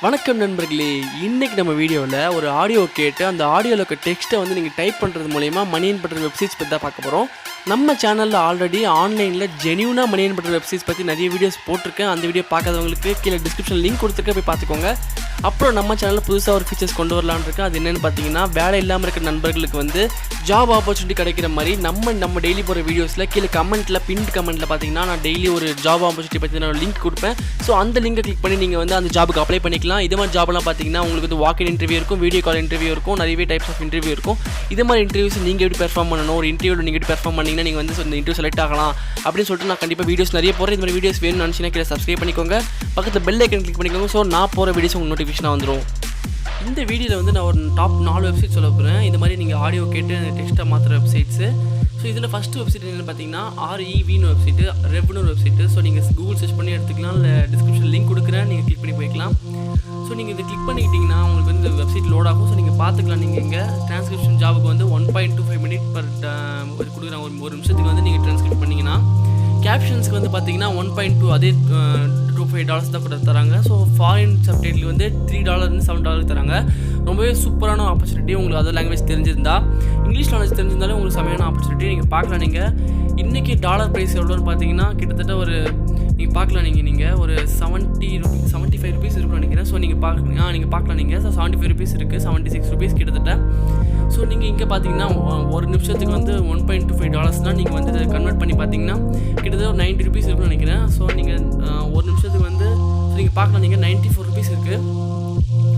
வணக்கம் நண்பர்களே, இன்றைக்கி நம்ம வீடியோவில் ஒரு ஆடியோ கேட்டு அந்த ஆடியோவில் இருக்க டெக்ஸ்ட்டை வந்து நீங்கள் டைப் பண்ணுறது மூலயமா மணி ஏர்ன் பண்ணுற வெப்சைட்ஸ் பற்றி தான் பார்க்க போகிறோம். நம்ம சேனலில் ஆல்ரெடி ஆன்லைனில் ஜென்யூனாக மணி ஏர்ன் பண்ணுற வெப்சைட்ஸ் பற்றி நிறைய வீடியோஸ் போட்டிருக்கேன். அந்த வீடியோ பார்க்காதவங்களுக்கு கீழே டிஸ்கிரிப்ஷன் லிங்க் கொடுத்துருக்க, போய் பார்த்துக்கோங்க. அப்புறம் நம்ம சேனலில் புதுசாக ஒரு ஃபீச்சர்ஸ் கொண்டு வரலான்னு இருக்கேன். அது என்னென்னு பார்த்தீங்கன்னா, வேலை இல்லாமல் இருக்கிற நண்பர்களுக்கு வந்து ஜாப் ஆப்பர்ச்சுனிட்டி கிடைக்கிற மாதிரி நம்ம டெய்லி போகிற வீடியோஸில் கீழே கமெண்ட்டில் பின்ட் கமெண்ட்டில் பார்த்தீங்கன்னா நான் டெய்லி ஒரு ஜாப் ஆப்பர்ச்சுனிட்டி பற்றி நான் லிங்க் கொடுப்பேன். ஸோ அந்த லிங்கை கிளிக் பண்ணி நீங்கள் வந்து அந்த ஜாபுக்கு அப்ளை பண்ணிக்கலாம். இது மாதிரி ஜாப்லாம் பார்த்தீங்கன்னா உங்களுக்கு வந்து வாக்-இன் இன்டர்வியூ இருக்கும், வீடியோ கால் இன்டர்வியூ இருக்கும், நிறையவே டைப்ஸ் ஆஃப் இன்டர்வியூ இருக்கும். இது மாதிரி இன்டர்வியூஸ் நீங்கள் எப்படி பெர்ஃபார்ம் பண்ணணும், ஒரு இன்டர்வியூவில் நீங்கள் எப்படி பெர்ஃபார்ம் பண்ணிங்கன்னா நீங்கள் வந்து இந்த இன்டர்வியூ செலக்ட் ஆகலாம் அப்படின்னு சொல்லிட்டு நான் கண்டிப்பாக வீடியோஸ் நிறைய போகிறேன். இந்த மாதிரி வீடியோஸ் வேணும்னு நினச்சினா கீழே சப்ஸ்கிரைப் பண்ணிக்கோங்க, பக்கத்தில் பெல் ஐக்கன் கிளிக் பண்ணிக்கோங்க. ஸோ நான் போகிற வீடியோஸ் உங்களுக்கு நோட்டிஃபிகேஷனாக வந்துடும். இந்த வீடியோவில் வந்து நான் ஒரு டாப் 4 வெப்சைட் சொல்ல போகிறேன். இந்த மாதிரி நீங்கள் ஆடியோ கேட்டு டெக்ஸ்ட்டாக மாற்றுற வெப்சைட்ஸு. ஸோ இதில் ஃபஸ்ட்டு வெப்சைட் என்னென்னு பார்த்தீங்கன்னா REVன்னு வெப்சைட்டு, ரெவ்னு வெப்சைட்டு. ஸோ நீங்கள் கூகுள் சர்ச் பண்ணி எடுத்துக்கலாம், இல்லை டிஸ்கிரிப்ஷன் லிங்க் கொடுக்குறேன், நீங்கள் கிளிக் பண்ணி போய்க்கலாம். ஸோ நீங்கள் இதை கிளிக் பண்ணிக்கிட்டிங்கன்னா உங்களுக்கு வந்து இந்த வெப்சைட் லோட் ஆகும். ஸோ நீங்கள் பார்த்துக்கலாம். நீங்கள் இங்கே டிரான்ஸ்கிரிப்ஷன் ஜாபுக்கு வந்து 1.25 மினிட் பர் கொடுக்குறாங்க. ஒரு நிமிஷத்துக்கு வந்து நீங்கள் டிரான்ஸ்கிரிப்ட் பண்ணிங்கன்னா, கேப்ஷன்ஸ்க்கு வந்து பார்த்தீங்கன்னா 1.2 அதே $25 தான் கூட தராங்க. ஸோ ஃபாரின் சப்டைட்டில் வந்து $3 $7 தராங்க. ரொம்பவே சூப்பரான ஆப்பர்ச்சுனிட்டி. உங்களுக்கு அதர் லாங்குவேஜ் தெரிஞ்சிருந்தா, இங்கிலீஷ் நாலேஜ் தெரிஞ்சிருந்தாலும் உங்களுக்கு செமையான ஆப்பர்ச்சுனிட்டி. நீங்கள் பார்க்கலாம். நீங்கள் இன்றைக்கி டாலர் ப்ரைஸ் எவ்வளோன்னு பார்த்தீங்கன்னா கிட்டத்தட்ட ஒரு நீங்கள் பார்க்கலாம். நீங்கள் ஒரு 75 ருபீஸ் இருக்குன்னு நினைக்கிறேன். ஸோ நீங்கள் பார்க்கலாம். நீங்கள் 75 ருபீஸ் இருக்குது, 76 ருபீஸ் கிட்டத்தட்ட. ஸோ நீங்கள் இங்கே பார்த்தீங்கன்னா ஒரு நிமிஷத்துக்கு வந்து $1.25 நீங்கள் வந்து இதை கன்வெர்ட் பண்ணி பார்த்தீங்கன்னா கிட்டத்தட்ட ஒரு 90 ருபீஸ் இருக்குன்னு நினைக்கிறேன். ஸோ நீங்கள் ஒரு நிமிஷத்துக்கு வந்து நீங்கள் பார்க்கலாம். நீங்கள் 94 ருபீஸ் இருக்குது.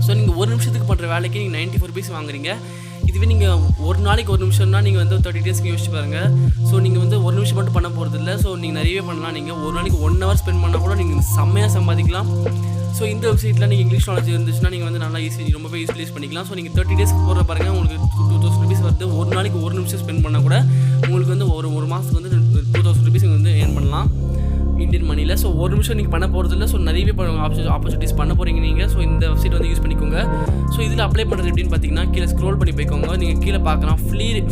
ஸோ நீங்கள் ஒரு நிமிஷத்துக்கு பண்ணுற வேலைக்கு நீங்கள் 94 ருபீஸ் வாங்குறீங்க. இதுவே நீங்கள் ஒரு நாளைக்கு ஒரு நிமிஷம்னா நீங்கள் வந்து 30 டேஸ்க்கு யோசிச்சு பாருங்கள். ஸோ நீங்கள் வந்து ஒரு நிமிஷம் மட்டும் பண்ண போகிறது இல்லை. ஸோ நீங்கள் நிறையவே பண்ணலாம். நீங்கள் ஒரு நாளைக்கு 1 hour ஸ்பெண்ட் பண்ணால் கூட நீங்கள் செம்மையாக சம்பாதிக்கலாம். ஸோ இந்த வெப்சைட்டில் நீங்கள் இங்கிலீஷ் நாலேஜ் இருந்துச்சுன்னா நீங்கள் வந்து நல்லா ரொம்பவே யூஸ் பண்ணிக்கலாம். ஸோ நீங்கள் 30 டேஸ்க்கு போடுற பாருங்கள், உங்களுக்கு 2000 ருபீஸ் வருது. ஒரு நாளைக்கு ஒரு நிமிஷம் ஸ்பெண்ட் பண்ணால் கூட உங்களுக்கு வந்து ஒரு மாதத்துக்கு வந்து 2000 ருபீஸ் வந்து ஏர்ன் பண்ணலாம் இந்தியன் மணியில். ஸோ ஒரு நிமிஷம் நீங்கள் பண்ண போகிறது இல்லை. ஸோ நிறையவே ஆப்பர்ச்சுனிட்டிஸ் பண்ண போகிறீங்க நீங்கள். ஸோ இந்த வெப்சைட் வந்து யூஸ் பண்ணிக்கோங்க. ஸோ இதில் அப்ளை பண்ணுறது எப்படின்னு பார்த்தீங்கன்னா, கீழே ஸ்க்ரோல் பண்ணி போய்க்கோங்க. நீங்கள் கீழே பார்க்கலாம்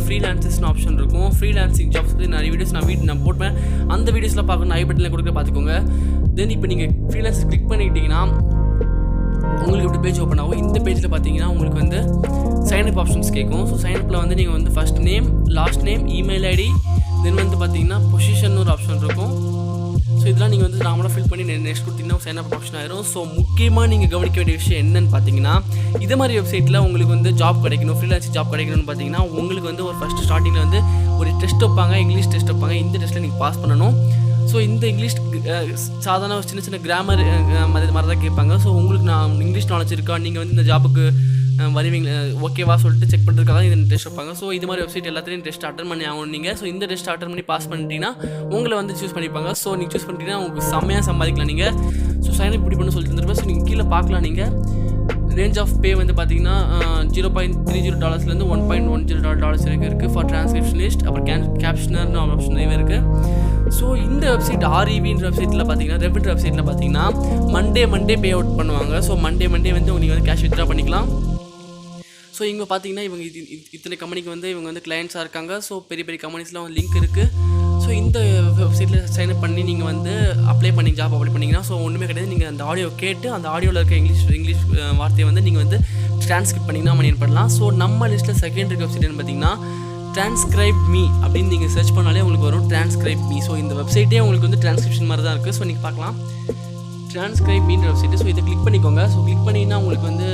ஃப்ரீலான்சர்ஸ்னு ஆப்ஷன் இருக்கும். ஃப்ரீலான்சிங் ஜாப்ஸ் பற்றி நிறைய வீடியோஸ் நான் போட்டேன். அந்த வீடியோஸ்லாம் பார்க்கணும், ஐ பட்டனில் கொடுக்க பார்த்துக்கோங்க. தென் இப்போ நீங்கள் ஃப்ரீலான்சர் கிளிக் பண்ணிக்கிட்டிங்கன்னா உங்களுக்கு இப்படி பேஜ் ஓப்பன் ஆகும். இந்த பேஜில் பார்த்தீங்கன்னா உங்களுக்கு வந்து சைன்அப் ஆப்ஷன்ஸ் கேட்கும். ஸோ சைன்அப்பில் வந்து நீங்கள் வந்து first name, last name, email ID, then வந்து பார்த்தீங்கன்னா பொசிஷன் ஒரு ஆப்ஷன் இருக்கும். ஸோ இதெல்லாம் நீங்கள் வந்து நார்மலாக ஃபில் பண்ணி நெக்ஸ்ட் கொடுத்தீங்கன்னா சைன்அப் ஆப்ஷன் ஆயிரும். ஸோ முக்கியமாக நீங்கள் கவனிக்க வேண்டிய விஷயம் என்னென்னு பார்த்தீங்கன்னா, இதே மாதிரி வெப்சைட்டில் உங்களுக்கு வந்து ஜாப் கிடைக்கணும், ஃப்ரீலான்சிங் ஜாப் கிடைக்கணும்னு பார்த்தீங்கன்னா உங்களுக்கு வந்து ஒரு ஃபஸ்ட்டு ஸ்டார்டிங்கில் வந்து ஒரு டெஸ்ட் வைப்பாங்க, இங்கிலீஷ் டெஸ்ட் வைப்பாங்க. இந்த டெஸ்ட்டில் நீங்கள் பாஸ் பண்ணணும். ஸோ இந்த இங்கிலீஷ் சாதாரண சின்ன கிராமர் மாதிரி தான் கேட்பாங்க. ஸோ உங்களுக்கு இங்கிலீஷ் நாலேஜ் இருக்கா, நீங்கள் வந்து இந்த ஜாபுக்கு வருவீங்க ஓகேவா சொல்லிட்டு செக் பண்ணுறதுக்காக இந்த டெஸ்ட் வைப்பாங்க. ஸோ இது மாதிரி வெப்சைட் எல்லாத்தையும் டெஸ்ட் அட்டன் பண்ணி ஆகணும் நீங்கள். ஸோ இந்த டெஸ்ட் அட்டன் பண்ணி பாஸ் பண்ணிட்டீங்கன்னா உங்களை வந்து சூஸ் பண்ணிப்பாங்க. ஸோ நீங்கள் சூஸ் பண்ணிட்டீங்கன்னா உங்களுக்கு செம்மையாக சம்பாதிக்கலாம் நீங்கள். ஸோ சைன் இப்படி பண்ண சொல்லிட்டு இருந்திருப்பேன். ஸோ நீங்கள் கீழே பார்க்கலாம். நீங்கள் ரேஞ்ச் ஆஃப் பே வந்து பார்த்தீங்கன்னா $0.30 $1.10 வரைக்கும் இருக்குது ஃபார் டிரான்ஸ்கிரிப்ஷனிஸ்ட். அப்புறம் கேப்ஷனர்னு ஆப்ஷன் நிறைய இருக்குது. ஸோ இந்த வெப்சைட் REVன்ற வெப்சைட்டில் பார்த்தீங்கன்னா, ரெவ்ன்ற வெப்சைட்டில் பார்த்தீங்கன்னா மண்டே பே அவுட் பண்ணுவாங்க. ஸோ மண்டே வந்து நீங்கள் வந்து கேஷ் வித்ட்ரா பண்ணிக்கலாம். ஸோ இங்கே பார்த்தீங்கன்னா இவங்க இத்தனை கம்பெனிக்கு வந்து இவங்க வந்து கிளையண்ட்ஸாக இருக்காங்க. ஸோ பெரிய கம்பெனிஸ்லாம் வந்து லிங்க் இருக்குது. ஸோ இந்த வெப்சைட்டில் சைன்அப் பண்ணி நீங்கள் வந்து அப்ளை பண்ணிங்கன்னா ஸோ ஒன்றுமே கிடையாது. நீங்கள் அந்த ஆடியோ கேட்டு அந்த ஆடியோவில் இருக்க இங்கிலீஷ் வார்த்தையை வந்து நீங்கள் வந்து டிரான்ஸ்கிரிப்ட் பண்ணிங்கன்னா மணி ஏர்ன் பண்ணலாம். ஸோ நம்ம லிஸ்ட்டில் செகண்ட் வெப்சைட்னு பார்த்தீங்கன்னா Transcribe Me அப்படின்னு நீங்கள் சர்ச் பண்ணாலே உங்களுக்கு வரும் Transcribe Me. ஸோ இந்த வெப்சைட்டே உங்களுக்கு வந்து டிரான்ஸ்கிரிப்ஷன் மாதிரி தான் இருக்குது. ஸோ நீங்கள் பார்க்கலாம் Transcribe Meன்ற வெப்சைட்டு. ஸோ இதை கிளிக் பண்ணிக்கோங்க. ஸோ கிளிக் பண்ணிங்கன்னா உங்களுக்கு வந்து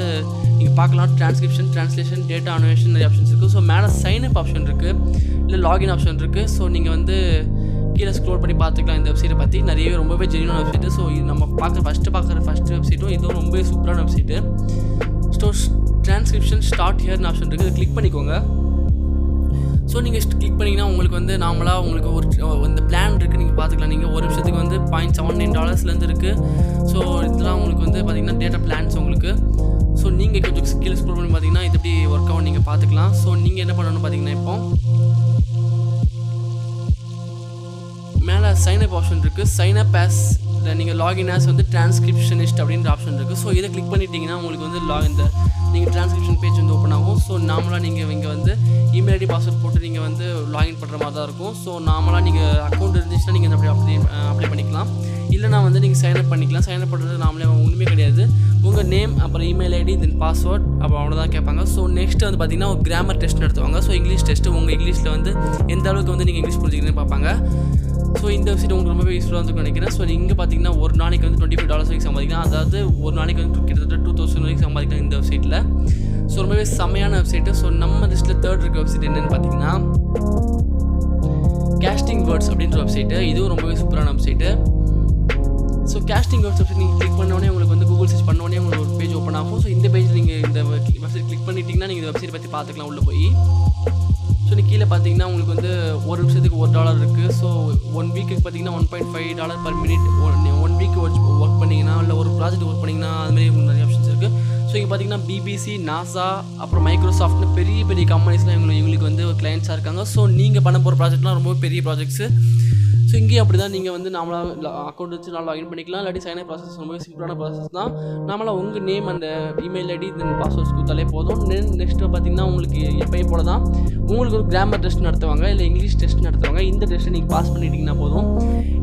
நீங்கள் பார்க்கலாம் டிரான்ஸ்கிரிப்ஷன், ட்ரான்ஸ்லேஷன், டேட்டா அனோவேஷன் நிறைய ஆப்ஷன்ஸ் இருக்குது. ஸோ மேலே சைன்அப் ஆப்ஷன் இருக்குது, இல்லை லாகின் ஆப்ஷன் இருக்குது. ஸோ நீங்கள் வந்து கீழே ஸ்க்ரோல் பண்ணி பார்த்துக்கலாம். இந்த வெப்சைட்டை பற்றி நிறையவே ரொம்பவே ஜென்யூனான வெப்சைட்டு. ஸோ இது நம்ம பார்க்குற ஃபஸ்ட்டு வெப்சைட்டும் இதுவும் ரொம்பவே சூப்பரான வெப்சைட்டு. ஸோ டிரான்ஸ்கிரிப்ஷன் ஸ்டார்ட் ஹியர்னு ஆப்ஷன் இருக்குது, இதை கிளிக் பண்ணிக்கோங்க. ஸோ நீங்கள் கிளிக் பண்ணிங்கன்னா உங்களுக்கு வந்து நார்மலாக உங்களுக்கு ஒரு இந்த பிளான் இருக்குது, நீங்கள் பார்த்துக்கலாம். நீங்கள் ஒரு நிமிஷத்துக்கு வந்து $0.79 இருக்குது. ஸோ இதெல்லாம் உங்களுக்கு வந்து பார்த்திங்கன்னா டேட்டா பிளான்ஸ் உங்களுக்கு. ஸோ நீங்கள் கொஞ்சம் கீழே ஸ்க்ரோல் பண்ணி பார்த்தீங்கன்னா இது எப்படி ஒர்க் ஆகும் நீங்கள் பார்த்துக்கலாம். ஸோ நீங்கள் என்ன பண்ணணும்னு பார்த்தீங்கன்னா, இப்போ மேலே சைன்அப் ஆப்ஷன் இருக்குது. சைன்அப் ஆஸ் நீங்கள் லாகின் ஆஸ் வந்து டிரான்ஸ்கிரிப்ஷனிஸ்ட் அப்படின்ற ஆப்ஷன் இருக்குது. ஸோ இதை கிளிக் பண்ணிட்டீங்கன்னா உங்களுக்கு வந்து இந்த நீங்கள் டிரான்ஸ்கிரிப்ஷன் பேஜ் வந்து ஓப்பன் ஆகும். ஸோ நார்மலாக நீங்கள் இங்கே வந்து இமெயில் ஐடி பாஸ்வேர்ட் போட்டு நீங்கள் வந்து லாகின் பண்ணுற மாதிரி தான் இருக்கும். ஸோ நார்மலாக நீங்கள் அக்கௌண்ட் இருந்துச்சுன்னா நீங்கள் அப்ளை பண்ணிக்கலாம். இல்லைனா வந்து நீங்கள் சைன்அப் பண்ணிக்கலாம். சைன்அப் பண்ணுறது நாமளே ஒன்றுமே கிடையாது. உங்கள் நேம், அப்புறம் இமெயில் ஐடி, தென் பாஸ்வேர்ட், அப்புறம் அவ்வளோதான் கேட்பாங்க. ஸோ நெக்ஸ்ட் வந்து பார்த்திங்கன்னா ஒரு கிராமர் டெஸ்ட் நடத்துவாங்க. ஸோ இங்கிலீஷ் டெஸ்ட்டு, உங்கள் இங்கிலீஷில் வந்து எந்த அளவுக்கு வந்து நீங்கள் இங்கிலீஷ் புரிஞ்சுக்கிறேன்னு பார்ப்பாங்க. ஸோ இந்த வெப்சைட் உங்களுக்கு ரொம்பவே யூஸ்ஃபுல்லாக வந்து நினைக்கிறேன். ஸோ இங்கே பார்த்தீங்கன்னா ஒரு நாளைக்கு வந்து $25 வரைக்கும் சம்பாதிக்கலாம். அதாவது ஒரு நாளைக்கு வந்து கிட்டத்தட்ட 2000 வரைக்கும் சம்பாதிக்கலாம் இந்த வெப்சைட்டில். ஸோ ரொம்பவே செம்மையான வெப்சைட்டு. ஸோ நம்ம லிஸ்ட்டில் தேர்ட் இருக்க வெப்சைட் என்னென்னு பார்த்தீங்கன்னா கேஸ்டிங் வேர்ட்ஸ் அப்படின்ற வெப்சைட்டு. இதுவும் ரொம்பவே சூப்பரான வெப்சைட்டு. ஸோ கேஸ்டிங் வெப்சைட் நீங்கள் கிளிக் பண்ணோடனே உங்களுக்கு வந்து கூகுள் சர்ச் பண்ணோடனே உங்களுக்கு ஒரு பேஜ் ஓப்பன் ஆகும். ஸோ இந்த பேஜில் நீங்கள் இந்த வெப்சைட் கிளிக் பண்ணிட்டீங்கன்னா நீங்கள் இந்த வெப்சைட் பற்றி பார்த்துக்கலாம் உள்ளே போய். ஸோ நீ கீழே பார்த்தீங்கன்னா உங்களுக்கு வந்து ஒரு நிமிஷத்துக்கு $1 இருக்குது. ஸோ 1 வீக்குக்கு பார்த்தீங்கன்னா $1.5 per minute. 1 வீக் ஒர்க் பண்ணிங்கன்னா இல்லை ஒரு ப்ராஜெக்ட் ஒர்க் பண்ணிங்கன்னா அதுமாதிரி உங்களுக்கு நிறைய ஆப்ஷன்ஸ் இருக்குது. ஸோ இங்கே பார்த்தீங்கன்னா பிபிசி, நாசா, அப்புறம் மைக்ரோசாஃப்ட்னு பெரிய பெரிய கம்பெனிஸ்லாம் இவங்களுக்கு வந்து கிளைண்ட்ஸாக இருக்காங்க. ஸோ நீங்கள் பண்ண போகிற ப்ராஜெக்ட்லாம் ரொம்ப பெரிய ப்ராஜெக்ட்ஸு. ஸோ இங்கேயும் அப்படி தான் நீங்கள் வந்து நாமளாக அக்கௌண்ட் வச்சு நான் லாகின் பண்ணிக்கலாம். இல்லாட்டி சைன் அப் ப்ராசஸ் ரொம்ப சிம்பிளான ப்ராசஸ் தான். நாமளாக உங்கள் நேம், அந்த இமெயில் ஐடி, தென் பாஸ்வேர்ட்ஸ் கொடுத்தாலே போதும். நெக்ஸ்ட்டு பார்த்தீங்கன்னா உங்களுக்கு எப்பயும் போல தான் உங்களுக்கு ஒரு கிராமர் டெஸ்ட் நடத்துவாங்க, இல்லை இங்கிலீஷ் டெஸ்ட் நடத்துவாங்க. இந்த டெஸ்ட்டை நீங்கள் பாஸ் பண்ணிட்டீங்கன்னா போதும்.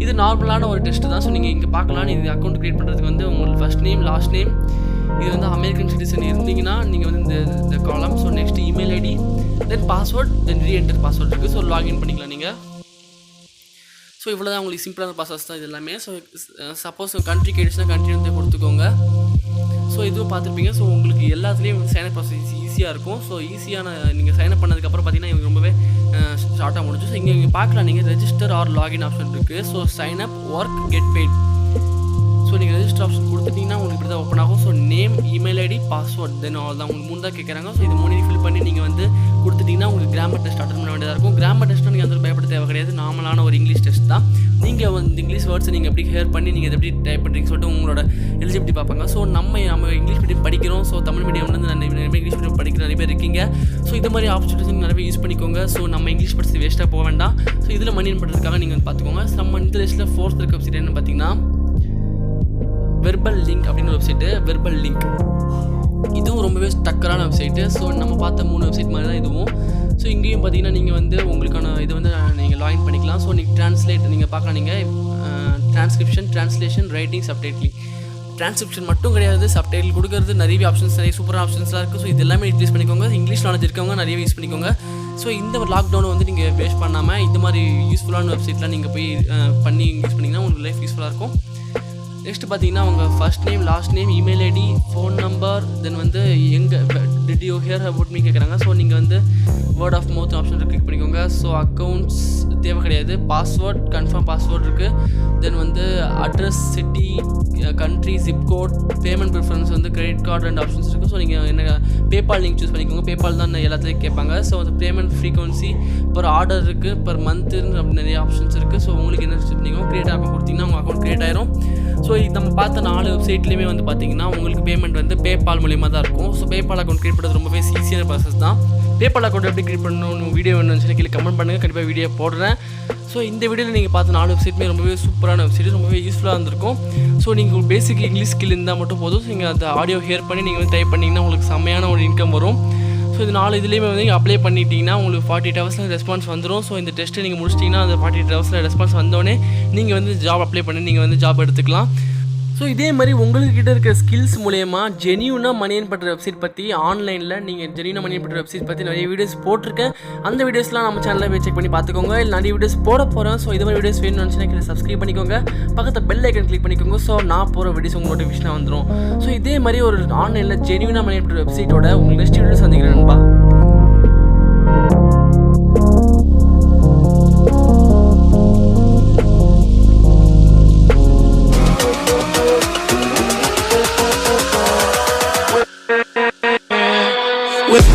இது நார்மலான ஒரு டெஸ்ட்டு தான். ஸோ நீங்கள் இங்கே பார்க்கலாம். இது அக்கௌண்ட் க்ரியேட் பண்ணுறதுக்கு வந்து உங்களுக்கு ஃபஸ்ட் நேம், லாஸ்ட் நேம், இது வந்து அமெரிக்கன் சிட்டிசன் இருந்தீங்கன்னா நீங்கள் வந்து இந்த காலம். So next email ID, then password, then reenter password இருக்குது. ஸோ லாகின் பண்ணிக்கலாம் நீங்கள். ஸோ இவ்வளோ தான் உங்களுக்கு சிம்பிளான ப்ராசஸ் தான் இது எல்லாமே. ஸோ சப்போஸ் கண்ட்ரி கேட்டுச்சுன்னா கண்ட்ரி வந்து கொடுத்துக்கோங்க. ஸோ இதுவும் பார்த்துருப்பீங்க. ஸோ உங்களுக்கு எல்லாத்துலேயும் வந்து சைனப் ப்ராசஸ் ஈஸியாக இருக்கும். ஸோ ஈஸியான நீங்கள் சைனப் பண்ணதுக்கப்புறம் பார்த்தீங்கன்னா இவங்க ரொம்பவே ஷார்ட்டாக முடிஞ்சு. ஸோ இங்கே பார்க்கலாம், நீங்கள் ரெஜிஸ்டர் ஆர் லாகின் ஆப்ஷன் இருக்குது. So signup, work, get paid. So நீங்கள் ரெஜிஸ்டர் ஆப்ஷன் கொடுத்துட்டிங்கன்னா உங்களுக்கு இப்படி தான் ஓப்பன் ஆகும். So name, email ID, password, then அவ்வளோ தான். உங்களுக்கு 3 தான் கேட்குறாங்க. ஸோ இது 3 ஃபில் பண்ணி நீங்கள் வந்து கொடுத்துட்டிங்கன்னா உங்களுக்கு கிராமர் டெஸ்ட் அட்டன் பண்ண வேண்டியதாக இருக்கும். கிராமர் டெஸ்ட்டு நீங்கள் வந்து பயப்பட தேவை கிடையாது. நார்மலான ஒரு இங்கிலீஷ் டெஸ்ட் தான். நீங்கள் வந்து இங்கிலீஷ் வேர்ட்ஸை நீங்கள் எப்படி ஹேர் பண்ணி நீங்கள் எப்படி டைப் பண்ணுறீங்கன்னு சொல்லிட்டு உங்களோட எலிஜிபிலிட்டி பார்ப்பாங்க. ஸோ நம்ம இங்கிலீஷ் மீடியம் படிக்கிறோம். ஸோ தமிழ் மீடியம்லேருந்து நிறைய இங்கிலீஷ் மீடியம் படிக்கிற நிறைய பேர் இருக்கீங்க. ஸோ இது மாதிரி ஆப்பர்ச்சுனிட்டிஸ் நிறைய யூஸ் பண்ணிக்கோங்க. ஸோ நம்ம இங்கிலீஷ் படிச்சு வேஸ்ட்டாக போக வேண்டாம். ஸோ இதில் மணி பண்ணுறதுக்காக நீங்கள் வந்து பார்த்துக்கோங்க. நம்ம இந்த லிஸ்ட்டில் 4th இருக்க வெப்சைட் என்னன்னு பார்த்தீங்கன்னா வெர்பல் லிங்க் அப்படின்னு ஒரு வெப்சைட்டு. வெர்பல் லிங்க் இதுவும் ரொம்பவே டக்கரான வெப்சைட்டு. ஸோ நம்ம பார்த்த 3 வெப்சைட் மாதிரி தான் இதுவும். ஸோ இங்கேயும் பார்த்தீங்கன்னா நீங்கள் வந்து உங்களுக்கான இது வந்து நீங்கள் லாகின் பண்ணிக்கலாம். ஸோ நீங்கள் ட்ரான்ஸ்லேட் நீங்கள் பார்க்கலாம். நீங்கள் transcription, translation, writing, subtitle. Transcription மட்டும் கிடையாது, சப்டைட்டில் கொடுக்குறது நிறைய ஆப்ஷன்ஸ், நிறைய சூப்பரான ஆப்ஷன்ஸ்லாம் இருக்குது. ஸோ இது எல்லாமே யூஸ் பண்ணிக்கோங்க. இங்கிலீஷ் நாலேஜ் இருக்கவங்க நிறைய யூஸ் பண்ணிக்கோங்க. ஸோ இந்த ஒரு லாக்டவுனை வந்து நீங்கள் வேஸ்ட் பண்ணாமல் இந்த மாதிரி யூஸ்ஃபுல்லான வெப்சைட்லாம் நீங்கள் போய் பண்ணி யூஸ் பண்ணிங்கன்னா உங்களுக்கு லைஃப் யூஸ்ஃபுல்லாக இருக்கும். நெக்ஸ்ட் பார்த்தீங்கன்னா உங்கள் first name, last name, email ID, phone number, then வந்து எங்கே did you hear about me கேட்குறாங்க. ஸோ நீங்கள் வந்து word of mouth option click பண்ணிக்கோங்க. ஸோ அக்கௌண்ட்ஸ் தேவை கிடையாது. பாஸ்வேர்ட், கன்ஃபார்ம் பாஸ்வேர்ட் இருக்குது. தென் வந்து address, city, country, zipcode, payment preference வந்து கிரெடிட் கார்டு அண்ட் ஆப்ஷன்ஸ் இருக்குது. ஸோ நீங்கள் என்ன பேபால் நீங்கள் சூஸ் பண்ணிக்கோங்க. பேபால் தான் எல்லாத்துலேயும் கேட்பாங்க. ஸோ அந்த பேமெண்ட் ஃப்ரீக்வன்சி, பர் ஆர்டர் இருக்குது, பர் மந்த்துன்னு அப்படி நிறைய ஆப்ஷன்ஸ் இருக்குது. ஸோ உங்களுக்கு என்ன சூஸ் பண்ணிக்கோங்க. கிரியேட் அக்கௌண்ட் கொடுத்தீங்கன்னா உங்கள் அக்கௌண்ட் கிரியேட் ஆயிரும். ஸோ நம்ம பார்த்த 4 வெப்சைட்லேயுமே வந்து பார்த்தீங்கன்னா உங்களுக்கு பேமெண்ட் வந்து பேபால் மூலியமாக தான் இருக்கும். ஸோ பேபால் அக்கௌண்ட் கிரியேட் பண்ணுறது ரொம்பவே ஈஸியான ப்ராசஸ் தான். பேபால் அக்கௌண்ட் எப்படி கிரியேட் பண்ணணும் வீடியோ வேணும்னு சொல்லி கீழே கமெண்ட் பண்ணுங்கள். கண்டிப்பாக வீடியோ போடுறேன். ஸோ இந்த வீடியோவில் நீங்கள் பார்த்த 4 வெப்சைட்டுமே ரொம்பவே சூப்பரான வெப்சைட், ரொம்பவே யூஸ்ஃபுல்லாக இருந்திருக்கும். ஸோ நீங்கள் ஒரு பேசிக் இங்கிலீஷ் ஸ்கில் இருந்தால் மட்டும் போதும். ஸோ நீங்கள் அந்த ஆடியோ ஹியர் பண்ணி நீங்கள் வந்து டைப் பண்ணிங்கன்னா உங்களுக்கு செம்மையான ஒரு இன்கம் வரும். ஸோ இது 4 இதுலேயுமே வந்து நீங்கள் அப்ளை பண்ணிட்டீங்கன்னா உங்களுக்கு 48 ஹவர்ஸில் ரெஸ்பான்ஸ் வந்துடும். ஸோ இந்த டெஸ்ட்டை நீங்கள் முடிச்சிட்டிங்கன்னா அந்த 48 ஹவர்ஸில் ரெஸ்பான்ஸ் வந்தோடனே நீங்கள் வந்து ஜாப் அப்ளை பண்ணி நீங்கள் வந்து ஜாப் எடுத்துக்கலாம். ஸோ இதே மாதிரி உங்கள்கிட்ட இருக்கிற ஸ்கில்ஸ் மூலயமா ஜெனியூனாக மணி ஏர்ன் பண்ணுற வெப்சைட் பற்றி ஆன்லைனில் நீங்கள் ஜெனியூனாக மணி ஏர்ன் பண்ணுற வெப்சைட் பற்றி நிறைய வீடியோஸ் போட்டிருக்கேன். அந்த வீடியோஸ்லாம் நம்ம சேனலில் போய் செக் பண்ணி பார்த்துக்கோங்க. இல்லை நிறைய வீடியோஸ் போட போகிறேன். ஸோ இது மாதிரி வீடியோஸ் வேணும்னு நினச்சினா சப்ஸ்கிரைப் பண்ணிக்கோங்க. பக்கத்தில் பெல் ஐக்கன் கிளிக் பண்ணிக்கோங்க. ஸோ நான் போகிற வீடியோஸ் உங்களுக்கு நோட்டிஃபிகேஷனாக வந்துடும். ஸோ இதே மாதிரி ஒரு ஆன்லைனில் ஜெனியூனாக மணி ஏர்ன் பண்ணுற வெப்சைட்டோட உங்களுக்கு நெக்ஸ்ட் வீடியோ சந்திக்கிறேன் நண்பா. With